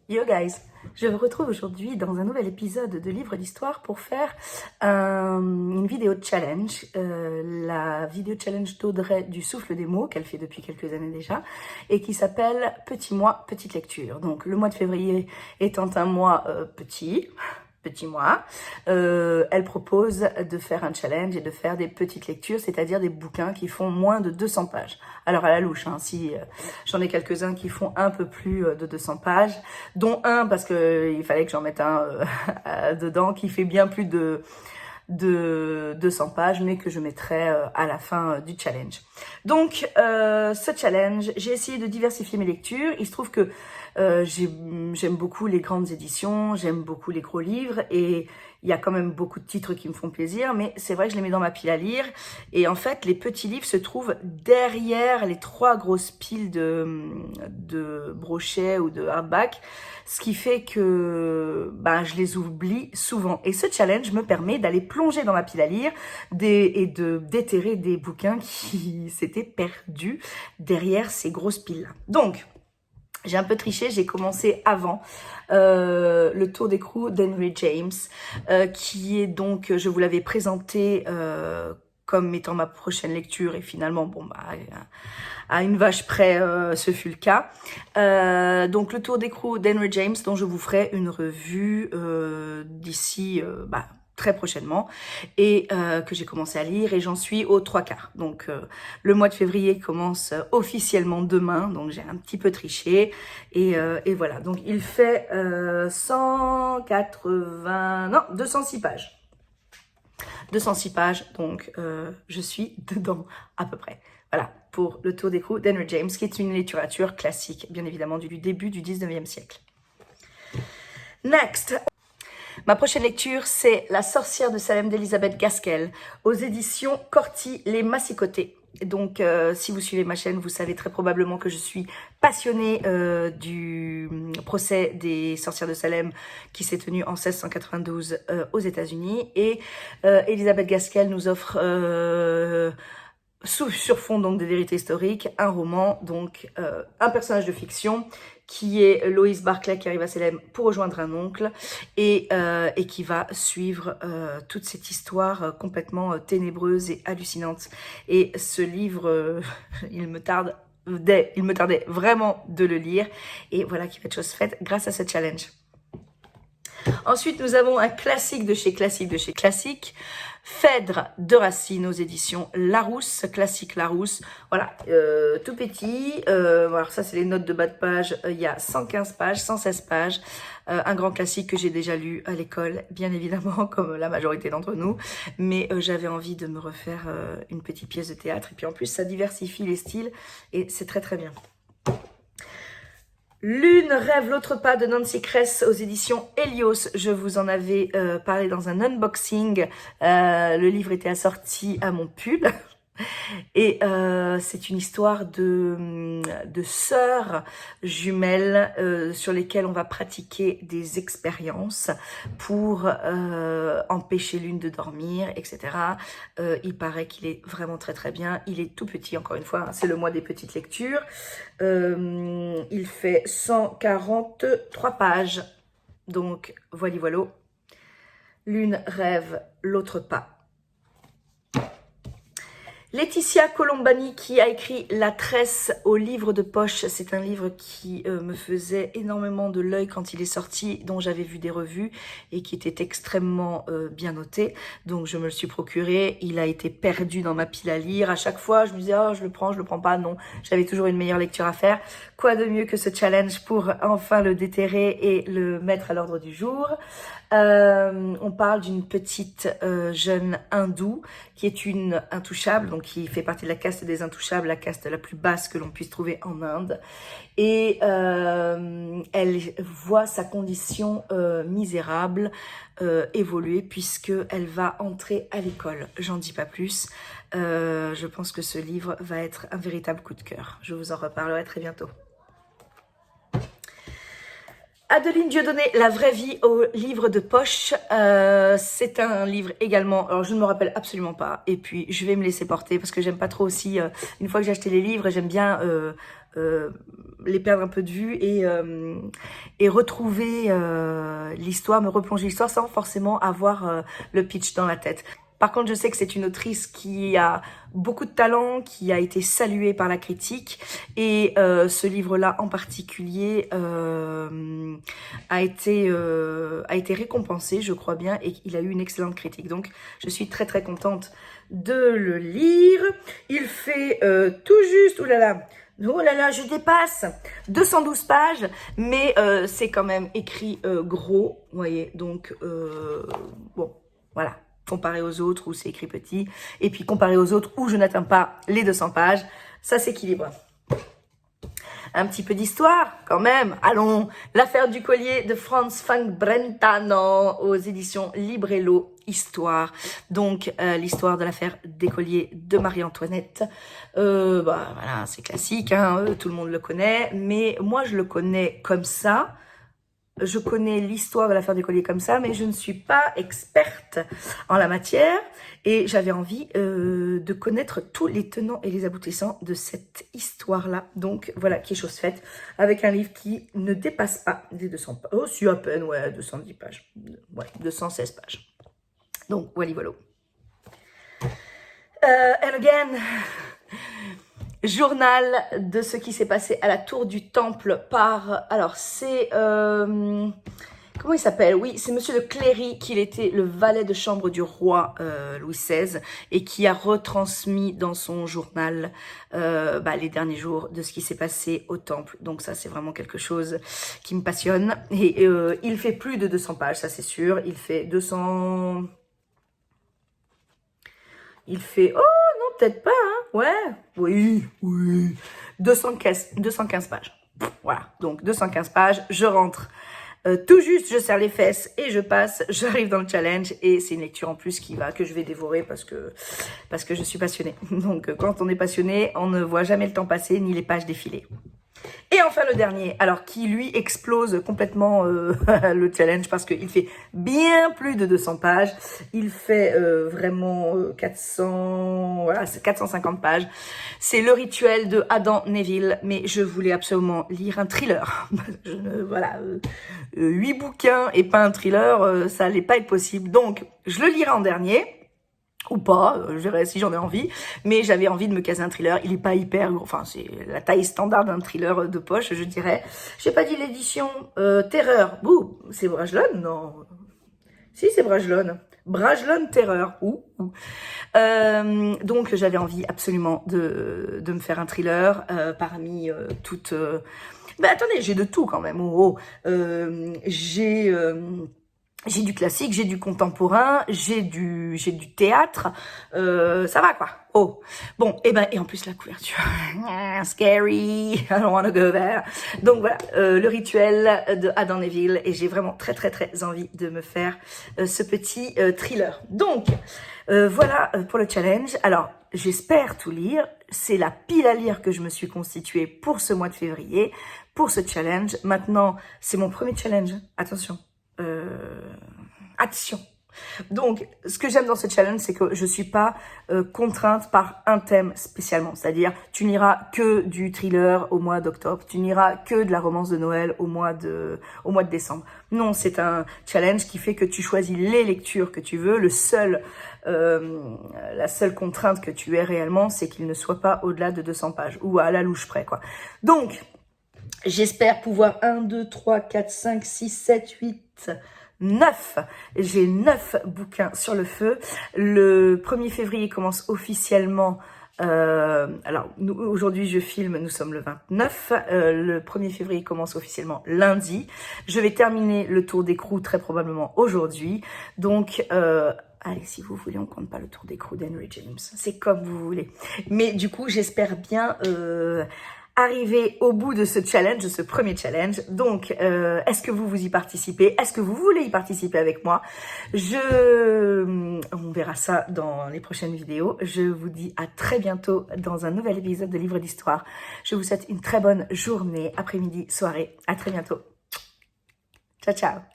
Yo guys, je vous retrouve aujourd'hui dans un nouvel épisode de Livre d'Histoire pour faire une vidéo challenge, la vidéo challenge d'Audrey du Souffle des mots qu'elle fait depuis quelques années déjà et qui s'appelle Petit mois, petite lecture. Donc le mois de février étant un mois petit mois, elle propose de faire un challenge et de faire des petites lectures, c'est-à-dire des bouquins qui font moins de 200 pages. Alors à la louche, hein, si j'en ai quelques-uns qui font un peu plus de 200 pages, dont un parce que il fallait que j'en mette un dedans qui fait bien plus de 200 pages, mais que je mettrai à la fin du challenge. Donc, ce challenge, j'ai essayé de diversifier mes lectures. Il se trouve que j'aime beaucoup les grandes éditions, j'aime beaucoup les gros livres, et il y a quand même beaucoup de titres qui me font plaisir, mais c'est vrai que je les mets dans ma pile à lire. Et en fait, les petits livres se trouvent derrière les 3 grosses piles de brochets ou de hardback, ce qui fait que je les oublie souvent. Et ce challenge me permet d'aller plonger dans ma pile à lire et de déterrer des bouquins qui s'étaient perdus derrière ces grosses piles-là. Donc, j'ai un peu triché, j'ai commencé avant le Tour d'écrou d'Henry James, qui est donc, je vous l'avais présenté comme étant ma prochaine lecture, et finalement, à une vache près, ce fut le cas. Donc le Tour d'écrou d'Henry James, dont je vous ferai une revue d'ici très prochainement, et que j'ai commencé à lire, et j'en suis aux 3/4. Donc le mois de février commence officiellement demain, donc j'ai un petit peu triché, et voilà. Donc il fait 206 pages. 206 pages, donc je suis dedans à peu près. Voilà, pour le Tour d'écrou d'Henry James, qui est une littérature classique, bien évidemment, du début du 19e siècle. Next! Ma prochaine lecture, c'est La sorcière de Salem d'Elisabeth Gaskell, aux éditions Corty Les Massicotés. Donc, si vous suivez ma chaîne, vous savez très probablement que je suis passionnée du procès des sorcières de Salem qui s'est tenu en 1692 aux États-Unis. Et Elisabeth Gaskell nous offre, sur fond donc des vérités historiques, un roman, donc un personnage de fiction qui est Lois Barclay, qui arrive à Salem pour rejoindre un oncle, et qui va suivre toute cette histoire complètement ténébreuse et hallucinante. Et ce livre, il me tardait vraiment de le lire, et voilà qui va être chose faite grâce à ce challenge. Ensuite, nous avons un classique de chez classique, Phèdre de Racine aux éditions Larousse, classique Larousse. Voilà, tout petit. Alors ça, c'est les notes de bas de page. Il y a 115 pages, 116 pages. Un grand classique que j'ai déjà lu à l'école, bien évidemment, comme la majorité d'entre nous. Mais j'avais envie de me refaire une petite pièce de théâtre. Et puis en plus, ça diversifie les styles et c'est très très bien. L'une rêve, l'autre pas de Nancy Kress aux éditions Helios. Je vous en avais parlé dans un unboxing. Le livre était assorti à mon pull. Et c'est une histoire de sœurs jumelles sur lesquelles on va pratiquer des expériences pour empêcher l'une de dormir, etc. Il paraît qu'il est vraiment très très bien. Il est tout petit, encore une fois, hein, c'est le mois des petites lectures. Il fait 143 pages. Donc, voilà. L'une rêve, l'autre pas. Laetitia Colombani, qui a écrit La Tresse au livre de poche. C'est un livre qui me faisait énormément de l'œil quand il est sorti, dont j'avais vu des revues et qui était extrêmement bien noté. Donc je me le suis procuré. Il a été perdu dans ma pile à lire. À chaque fois, je me disais, oh, je le prends pas. Non, j'avais toujours une meilleure lecture à faire. Quoi de mieux que ce challenge pour enfin le déterrer et le mettre à l'ordre du jour. On parle d'une petite jeune hindoue qui est une intouchable, donc qui fait partie de la caste des intouchables, la caste la plus basse que l'on puisse trouver en Inde. Et elle voit sa condition misérable évoluer puisqu'elle va entrer à l'école. J'en dis pas plus. Je pense que ce livre va être un véritable coup de cœur. Je vous en reparlerai très bientôt. Adeline Dieudonné, La vraie vie au livre de poche. C'est un livre également, alors je ne me rappelle absolument pas. Et puis je vais me laisser porter parce que j'aime pas trop aussi, une fois que j'ai acheté les livres, j'aime bien les perdre un peu de vue et retrouver l'histoire, me replonger l'histoire sans forcément avoir le pitch dans la tête. Par contre, je sais que c'est une autrice qui a beaucoup de talent, qui a été saluée par la critique. Et ce livre-là en particulier a été récompensé, je crois bien, et il a eu une excellente critique. Donc, je suis très très contente de le lire. Il fait tout juste, oh là là, je dépasse 212 pages, mais c'est quand même écrit gros, vous voyez, donc bon, voilà. Comparé aux autres où c'est écrit petit, et puis comparé aux autres où je n'atteins pas les 200 pages, ça s'équilibre. Un petit peu d'histoire, quand même. Allons, l'affaire du collier de Franz van Brentano aux éditions Librello, histoire. Donc, l'histoire de l'affaire des colliers de Marie-Antoinette. Voilà, c'est classique, hein, tout le monde le connaît, mais moi, je le connais comme ça. Je connais l'histoire de l'affaire du collier comme ça, mais je ne suis pas experte en la matière et j'avais envie de connaître tous les tenants et les aboutissants de cette histoire-là. Donc voilà, qui est chose faite, avec un livre qui ne dépasse pas les 200 pages. Oh, si à peine, ouais, 210 pages. Ouais, 216 pages. Donc, voilà. And again... Journal de ce qui s'est passé à la tour du Temple par... Alors, c'est... comment il s'appelle? Oui, c'est Monsieur de Cléry, qui était le valet de chambre du roi Louis XVI et qui a retransmis dans son journal les derniers jours de ce qui s'est passé au Temple. Donc ça, c'est vraiment quelque chose qui me passionne. Et il fait plus de 200 pages, ça c'est sûr. Il fait 200... Il fait... Oh non, peut-être pas, hein. Ouais, oui. 215 pages. Voilà, donc 215 pages, je rentre tout juste, je serre les fesses et je passe, j'arrive dans le challenge et c'est une lecture en plus que je vais dévorer parce que je suis passionnée. Donc quand on est passionné, on ne voit jamais le temps passer ni les pages défiler. Et enfin le dernier, alors qui lui explose complètement le challenge parce qu'il fait bien plus de 200 pages. Il fait vraiment 450 pages. C'est Le rituel de Adam Neville, mais je voulais absolument lire un thriller. 8 bouquins et pas un thriller, ça allait pas être possible. Donc je le lirai en dernier. Ou pas, je verrai si j'en ai envie, mais j'avais envie de me caser un thriller, il est pas hyper gros, enfin c'est la taille standard d'un thriller de poche, je dirais. J'ai pas dit l'édition Terreur, bouh, c'est Brajlon, non, si c'est Brajlon, Terreur, donc j'avais envie absolument de me faire un thriller parmi toutes... attendez, j'ai de tout quand même, j'ai du classique, j'ai du contemporain, j'ai du théâtre, ça va quoi. Oh, bon, et en plus la couverture, scary, I don't wanna go there. Donc voilà, le rituel de Adam Neville et j'ai vraiment très très très envie de me faire ce petit thriller. Donc voilà pour le challenge. Alors j'espère tout lire. C'est la pile à lire que je me suis constituée pour ce mois de février, pour ce challenge. Maintenant, c'est mon premier challenge. Attention. Action. Donc, ce que j'aime dans ce challenge, c'est que je suis pas contrainte par un thème spécialement. C'est-à-dire, tu n'iras que du thriller au mois d'octobre, tu n'iras que de la romance de Noël au mois de décembre. Non, c'est un challenge qui fait que tu choisis les lectures que tu veux. La seule contrainte que tu aies réellement, c'est qu'il ne soit pas au-delà de 200 pages ou à la louche près, quoi. Donc, j'espère pouvoir 1, 2, 3, 4, 5, 6, 7, 8, 9. J'ai 9 bouquins sur le feu. Le 1er février commence officiellement... alors, aujourd'hui je filme, nous sommes le 29. Le 1er février commence officiellement lundi. Je vais terminer le tour d'écrou très probablement aujourd'hui. Donc... allez, si vous voulez, on compte pas le tour d'écrou d'Henry James. C'est comme vous voulez. Mais du coup, j'espère bien... arriver au bout de ce challenge, de ce premier challenge. Donc, est-ce que vous y participez? Est-ce que vous voulez y participer avec moi? On verra ça dans les prochaines vidéos. Je vous dis à très bientôt dans un nouvel épisode de Livre d'Histoire. Je vous souhaite une très bonne journée, après-midi, soirée. À très bientôt. Ciao, ciao.